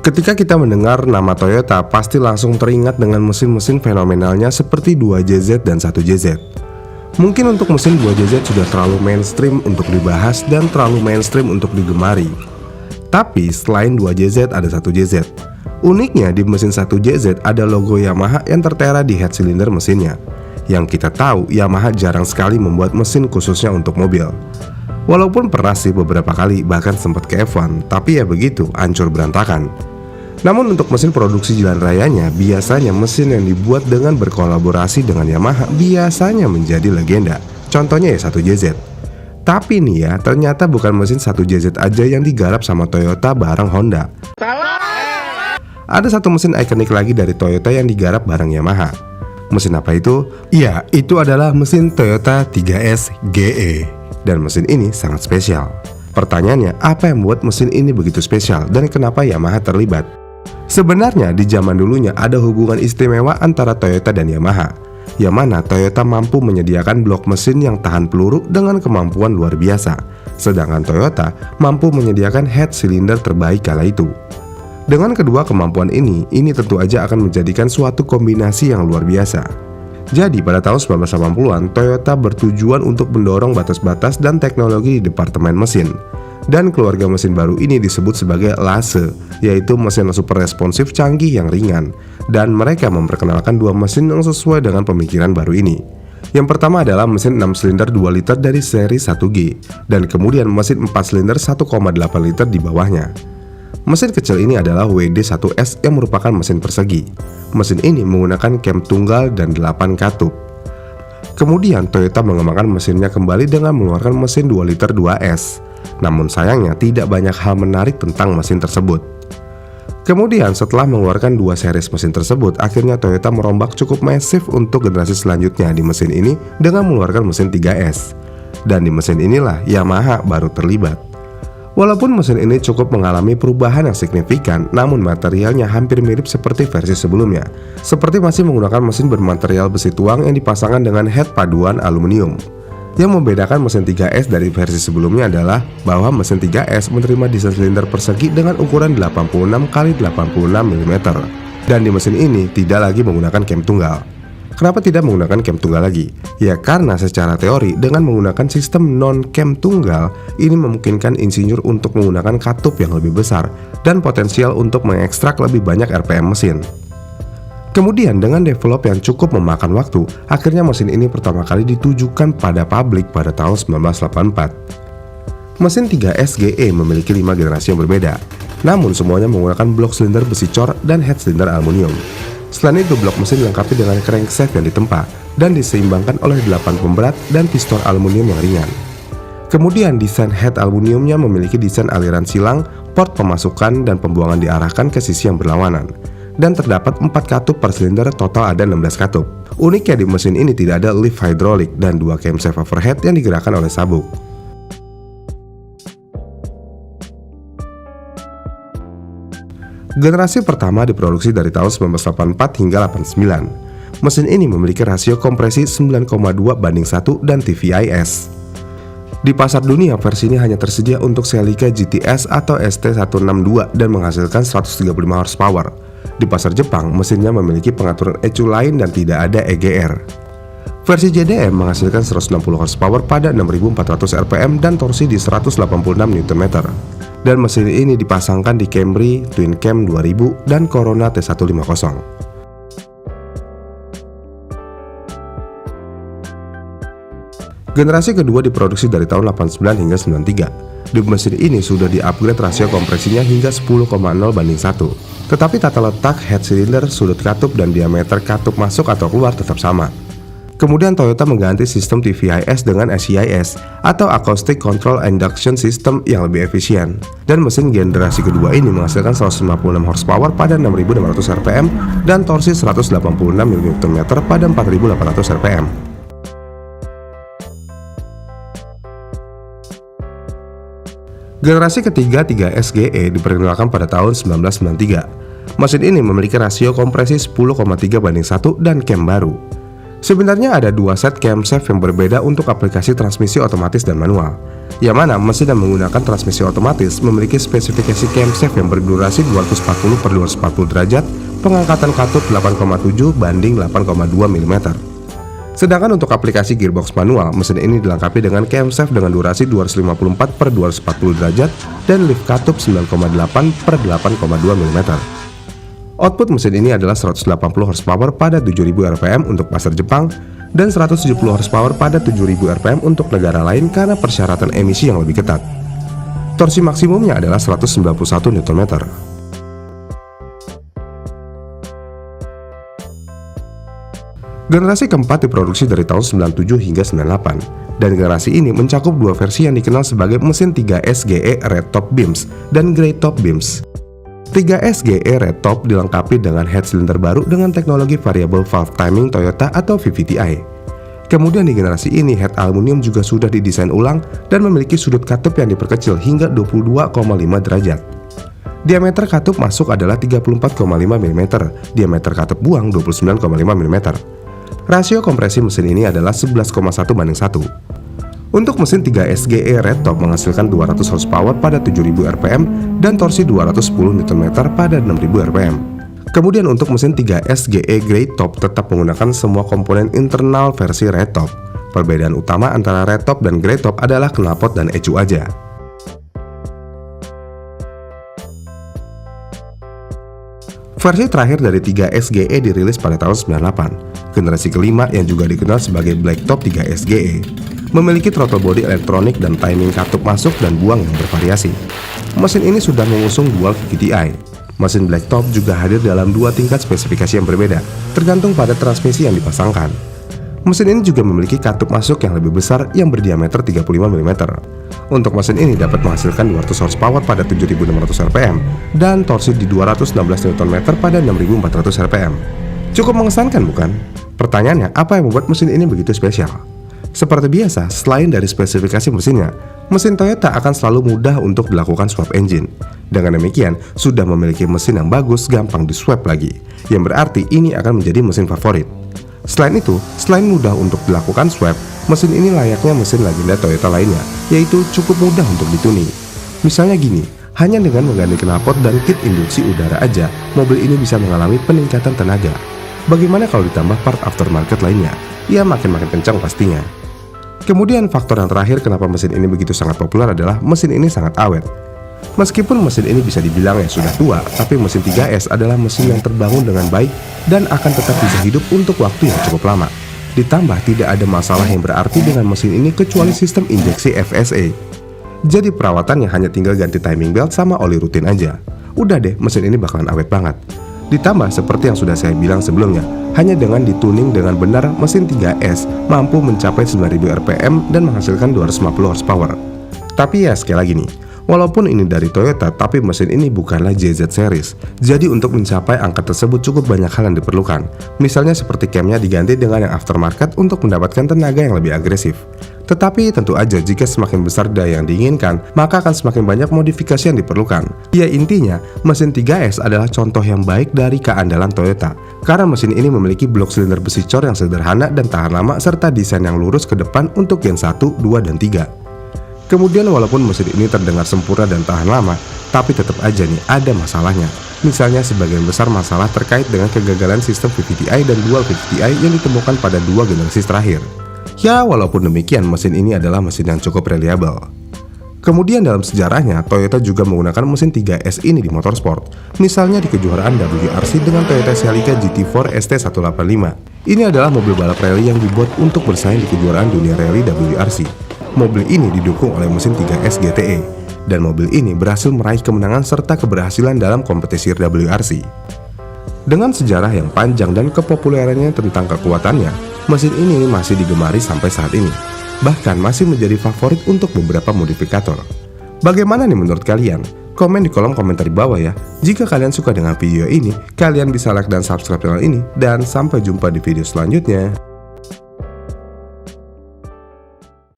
Ketika kita mendengar nama Toyota, pasti langsung teringat dengan mesin-mesin fenomenalnya seperti 2JZ dan 1JZ. Mungkin untuk mesin 2JZ sudah terlalu mainstream untuk dibahas dan terlalu mainstream untuk digemari. Tapi selain 2JZ ada 1JZ. Uniknya di mesin 1JZ ada logo Yamaha yang tertera di head cylinder mesinnya. Yang kita tahu Yamaha jarang sekali membuat mesin khususnya untuk mobil. Walaupun pernah sih beberapa kali bahkan sempat ke F1, tapi ya begitu, hancur berantakan. Namun untuk mesin produksi jalan rayanya, biasanya mesin yang dibuat dengan berkolaborasi dengan Yamaha biasanya menjadi legenda. Contohnya ya 1JZ. Tapi nih ya, ternyata bukan mesin 1JZ aja yang digarap sama Toyota bareng Honda. Salah! Ada satu mesin ikonik lagi dari Toyota yang digarap bareng Yamaha. Mesin apa itu? Ya, itu adalah mesin Toyota 3S GE. Dan mesin ini sangat spesial. Pertanyaannya, apa yang membuat mesin ini begitu spesial dan kenapa Yamaha terlibat? Sebenarnya di zaman dulunya ada hubungan istimewa antara Toyota dan Yamaha, yang mana Toyota mampu menyediakan blok mesin yang tahan peluru dengan kemampuan luar biasa, sedangkan Toyota mampu menyediakan head cylinder terbaik kala itu. Dengan kedua kemampuan ini tentu aja akan menjadikan suatu kombinasi yang luar biasa. Jadi pada tahun 1980-an, Toyota bertujuan untuk mendorong batas-batas dan teknologi di departemen mesin. Dan keluarga mesin baru ini disebut sebagai LASE, yaitu mesin super responsif canggih yang ringan. Dan mereka memperkenalkan dua mesin yang sesuai dengan pemikiran baru ini. Yang pertama adalah mesin 6 silinder 2 liter dari seri 1G, dan kemudian mesin 4 silinder 1,8 liter di bawahnya. Mesin kecil ini adalah WD-1S yang merupakan mesin persegi. Mesin ini menggunakan cam tunggal dan 8 katup. Kemudian Toyota mengembangkan mesinnya kembali dengan mengeluarkan mesin 2 liter 2S. Namun sayangnya tidak banyak hal menarik tentang mesin tersebut. Kemudian setelah mengeluarkan dua series mesin tersebut, akhirnya Toyota merombak cukup masif untuk generasi selanjutnya di mesin ini dengan mengeluarkan mesin 3S. Dan di mesin inilah Yamaha baru terlibat. Walaupun mesin ini cukup mengalami perubahan yang signifikan, namun materialnya hampir mirip seperti versi sebelumnya. Seperti masih menggunakan mesin bermaterial besi tuang yang dipasangkan dengan head paduan aluminium. Yang membedakan mesin 3S dari versi sebelumnya adalah bahwa mesin 3S menerima desain silinder persegi dengan ukuran 86x86 mm. Dan di mesin ini tidak lagi menggunakan cam tunggal. Kenapa tidak menggunakan cam tunggal lagi? Ya karena secara teori dengan menggunakan sistem non-cam tunggal, ini memungkinkan insinyur untuk menggunakan katup yang lebih besar dan potensial untuk mengekstrak lebih banyak RPM mesin. Kemudian dengan develop yang cukup memakan waktu, akhirnya mesin ini pertama kali ditujukan pada publik pada tahun 1984. Mesin 3S GE memiliki 5 generasi yang berbeda, namun semuanya menggunakan blok silinder besi cor dan head silinder aluminium. Selain itu, blok mesin dilengkapi dengan crankshaft yang ditempa dan diseimbangkan oleh 8 pemberat dan piston aluminium yang ringan. Kemudian desain head aluminiumnya memiliki desain aliran silang, port pemasukan dan pembuangan diarahkan ke sisi yang berlawanan. Dan terdapat 4 katup per silinder, total ada 16 katup. Uniknya di mesin ini tidak ada lift hidrolik dan 2 camshaft overhead yang digerakkan oleh sabuk. Generasi pertama diproduksi dari tahun 1984 hingga 89. Mesin ini memiliki rasio kompresi 9,2:1 dan TVIS. Di pasar dunia, versi ini hanya tersedia untuk Celica GTS atau ST162 dan menghasilkan 135 horsepower. Di pasar Jepang, mesinnya memiliki pengaturan ECU lain dan tidak ada EGR. Versi JDM menghasilkan 160 horsepower pada 6400 rpm dan torsi di 186 Nm. Dan mesin ini dipasangkan di Camry, Twin Cam 2000, dan Corona T150. Generasi kedua diproduksi dari tahun 89 hingga 93. Di mesin ini sudah di-upgrade rasio kompresinya hingga 10,0:1. Tetapi tata letak head cylinder, sudut katup, dan diameter katup masuk atau keluar tetap sama. Kemudian Toyota mengganti sistem TVIS dengan ACIS atau Acoustic Control Induction System yang lebih efisien. Dan mesin generasi kedua ini menghasilkan 156 horsepower pada 6600 rpm dan torsi 186 Nm pada 4800 rpm. Generasi ketiga 3S GE diperkenalkan pada tahun 1993. Mesin ini memiliki rasio kompresi 10,3:1 dan cam baru. Sebenarnya ada dua set camshaft yang berbeda untuk aplikasi transmisi otomatis dan manual, yang mana mesin yang menggunakan transmisi otomatis memiliki spesifikasi camshaft yang berdurasi 240/240 derajat, pengangkatan katup 8,7 banding 8,2 mm. Sedangkan untuk aplikasi gearbox manual, mesin ini dilengkapi dengan camshaft dengan durasi 254/240 derajat dan lift katup 9,8/8,2 mm. Output mesin ini adalah 180 horsepower pada 7000 rpm untuk pasar Jepang dan 170 horsepower pada 7000 rpm untuk negara lain karena persyaratan emisi yang lebih ketat. Torsi maksimumnya adalah 191 Nm. Generasi keempat diproduksi dari tahun 97 hingga 98, dan generasi ini mencakup dua versi yang dikenal sebagai mesin 3S GE Red Top Beams dan Grey Top Beams. 3S GE Red Top dilengkapi dengan head cylinder baru dengan teknologi variable valve timing Toyota atau VVTi. Kemudian di generasi ini head aluminium juga sudah didesain ulang dan memiliki sudut katup yang diperkecil hingga 22,5 derajat. Diameter katup masuk adalah 34,5 mm, diameter katup buang 29,5 mm. Rasio kompresi mesin ini adalah 11,1:1. Untuk mesin 3S GE Red Top menghasilkan 200 horsepower pada 7000 rpm dan torsi 210 Nm pada 6000 rpm. Kemudian untuk mesin 3S GE Grey Top tetap menggunakan semua komponen internal versi Red Top. Perbedaan utama antara Red Top dan Grey Top adalah knalpot dan ECU aja. Versi terakhir dari 3S GE dirilis pada tahun 98, generasi kelima yang juga dikenal sebagai Black Top 3S GE. Memiliki throttle body elektronik dan timing katup masuk dan buang yang bervariasi. Mesin ini sudah mengusung dual VVTi. Mesin Black Top juga hadir dalam dua tingkat spesifikasi yang berbeda, tergantung pada transmisi yang dipasangkan. Mesin ini juga memiliki katup masuk yang lebih besar yang berdiameter 35 mm. Untuk mesin ini dapat menghasilkan 200 horsepower pada 7600 rpm dan torsi di 216 Nm pada 6400 rpm. Cukup mengesankan bukan? Pertanyaannya, apa yang membuat mesin ini begitu spesial? Seperti biasa, selain dari spesifikasi mesinnya, mesin Toyota akan selalu mudah untuk dilakukan swap engine. Dengan demikian, sudah memiliki mesin yang bagus, gampang di-swap lagi, yang berarti ini akan menjadi mesin favorit. Selain itu, selain mudah untuk dilakukan swap, mesin ini layaknya mesin legenda Toyota lainnya, yaitu cukup mudah untuk dituning. Misalnya gini, hanya dengan mengganti knalpot dan kit induksi udara aja, mobil ini bisa mengalami peningkatan tenaga. Bagaimana kalau ditambah part aftermarket lainnya? Ya makin kencang pastinya. Kemudian faktor yang terakhir kenapa mesin ini begitu sangat populer adalah mesin ini sangat awet. Meskipun mesin ini bisa dibilang ya sudah tua, tapi mesin 3S adalah mesin yang terbangun dengan baik dan akan tetap bisa hidup untuk waktu yang cukup lama. Ditambah tidak ada masalah yang berarti dengan mesin ini kecuali sistem injeksi FSA. Jadi perawatannya hanya tinggal ganti timing belt sama oli rutin aja. Udah deh, mesin ini bakalan awet banget. Ditambah seperti yang sudah saya bilang sebelumnya, hanya dengan dituning dengan benar, mesin 3S mampu mencapai 9000 rpm dan menghasilkan 250 horsepower. Tapi ya sekali lagi nih, walaupun ini dari Toyota, tapi mesin ini bukanlah JZ series. Jadi untuk mencapai angka tersebut cukup banyak hal yang diperlukan. Misalnya seperti camnya diganti dengan yang aftermarket untuk mendapatkan tenaga yang lebih agresif. Tetapi tentu aja jika semakin besar daya yang diinginkan, maka akan semakin banyak modifikasi yang diperlukan. Ya intinya, mesin 3S adalah contoh yang baik dari keandalan Toyota. Karena mesin ini memiliki blok silinder besi cor yang sederhana dan tahan lama serta desain yang lurus ke depan untuk Gen 1, 2, dan 3. Kemudian walaupun mesin ini terdengar sempurna dan tahan lama, tapi tetap aja nih ada masalahnya. Misalnya sebagian besar masalah terkait dengan kegagalan sistem VVTi dan dual VVTi yang ditemukan pada dua generasi terakhir. Ya, walaupun demikian, mesin ini adalah mesin yang cukup reliable. Kemudian dalam sejarahnya, Toyota juga menggunakan mesin 3S ini di motorsport. Misalnya di kejuaraan WRC dengan Toyota Celica GT4 ST185. Ini adalah mobil balap rally yang dibuat untuk bersaing di kejuaraan dunia rally WRC. Mobil ini didukung oleh mesin 3S GTE. Dan mobil ini berhasil meraih kemenangan serta keberhasilan dalam kompetisi WRC. Dengan sejarah yang panjang dan kepopulerannya tentang kekuatannya, mesin ini masih digemari sampai saat ini. Bahkan masih menjadi favorit untuk beberapa modifikator. Bagaimana nih menurut kalian? Komen di kolom komentar di bawah ya. Jika kalian suka dengan video ini, kalian bisa like dan subscribe channel ini. Dan sampai jumpa di video selanjutnya.